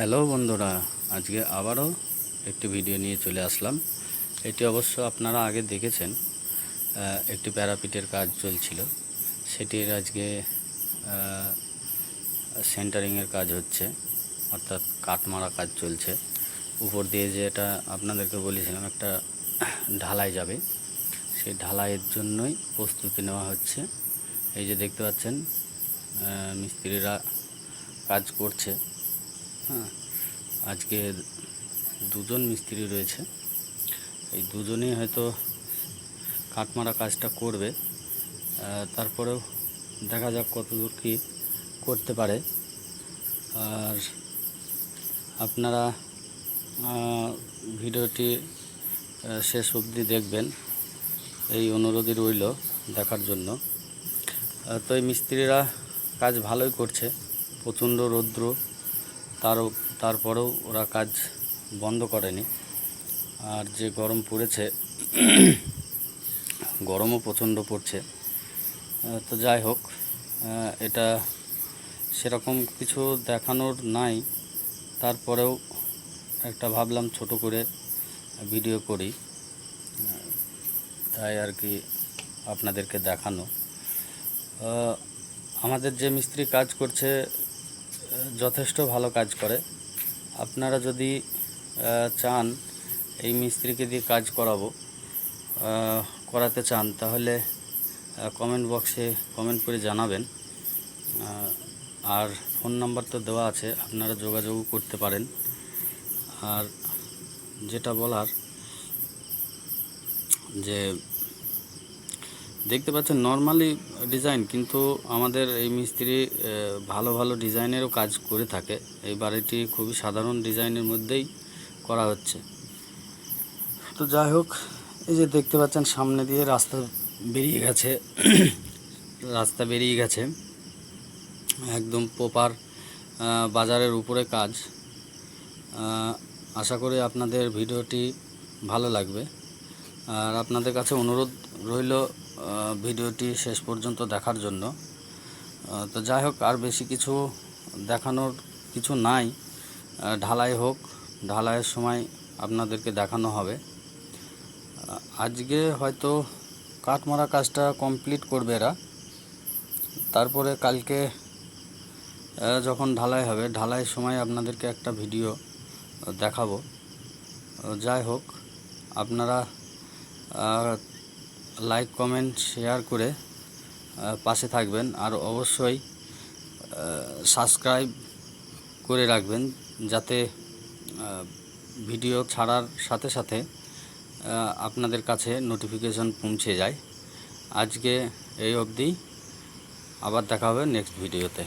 Hello বন্ধুরা, আজকে আবারও একটি ভিডিও নিয়ে চলে আসলাম। এটি অবশ্য আপনারা আগে দেখেছেন। একটি প্যারাপিটের কাজ চলছিল, সেটির আজকে সেন্টারিংয়ের কাজ হচ্ছে, অর্থাৎ কাটমারা কাজ চলছে। উপর দিয়ে যে এটা আপনাদেরকে বলেছিলাম একটা ঢালাই যাবে, সেই ঢালাইয়ের জন্যই প্রস্তুতি নেওয়া হচ্ছে। এই যে দেখতে পাচ্ছেন মিস্ত্রিরা কাজ করছে। হ্যাঁ, আজকে দুজন মিস্ত্রি রয়েছে, এই দুজনেই হয়তো কাটমারা কাজটা করবে। তারপরেও দেখা যাক কতদূর কী করতে পারে। আর আপনারা ভিডিওটি শেষ অবধি দেখবেন, এই অনুরোধই রইল দেখার জন্য। তো এই মিস্ত্রিরা কাজ ভালোই করছে, প্রচণ্ড রৌদ্র, তারপরেও ওরা কাজ বন্ধ করেনি। আর যে গরম পড়েছে, গরমও প্রচণ্ড পড়ছে। তো যাই হোক, এটা সেরকম কিছু দেখানোর নাই, তারপরেও একটা ভাবলাম ছোট করে ভিডিও করি, তাই আর কি আপনাদেরকে দেখানো। আমাদের যে মিস্ত্রি কাজ করছে যথেষ্ট ভালো কাজ করে। আপনারা যদি চান এই মিস্ত্রিকে দিয়ে কাজ করাতে চান, তাহলে কমেন্ট বক্সে কমেন্ট করে জানাবেন। আর ফোন নাম্বার তো দেওয়া আছে, আপনারা যোগাযোগও করতে পারেন। আর যেটা বলার, যে দেখতে পাচ্ছেন নর্মালি ডিজাইন, কিন্তু আমাদের এই মিস্ত্রি ভালো ভালো ডিজাইনেরও কাজ করে থাকে। এই বাড়িটি খুবই সাধারণ ডিজাইনের মধ্যেই করা হচ্ছে। তো যাই হোক, এই যে দেখতে পাচ্ছেন সামনে দিয়ে রাস্তা বেরিয়ে গেছে একদম প্রপার বাজারের উপরে কাজ। আশা করি আপনাদের ভিডিওটি ভালো লাগবে। আর আপনাদের কাছে অনুরোধ রইল ভিডিওটি শেষ পর্যন্ত দেখার জন্য। তো যাই হোক, আর বেশি কিছু দেখানোর কিছু নাই। ঢালাই হোক, ঢালাইয়ের সময় আপনাদেরকে দেখানো হবে। আজকে হয়তো কাটমারা কাজটা কমপ্লিট করবে এরা, তারপরে কালকে যখন ঢালাই হবে, ঢালাইয়ের সময় আপনাদেরকে একটা ভিডিও দেখাবো। যাই হোক, আপনারা লাইক কমেন্ট শেয়ার করে পাশে থাকবেন, আর অবশ্যই সাবস্ক্রাইব করে রাখবেন, যাতে ভিডিও ছাড়ার সাথে সাথে আপনাদের কাছে নোটিফিকেশন পৌঁছে যায়। আজকে এই অবধি, আবার দেখা হবে নেক্সট ভিডিওতে।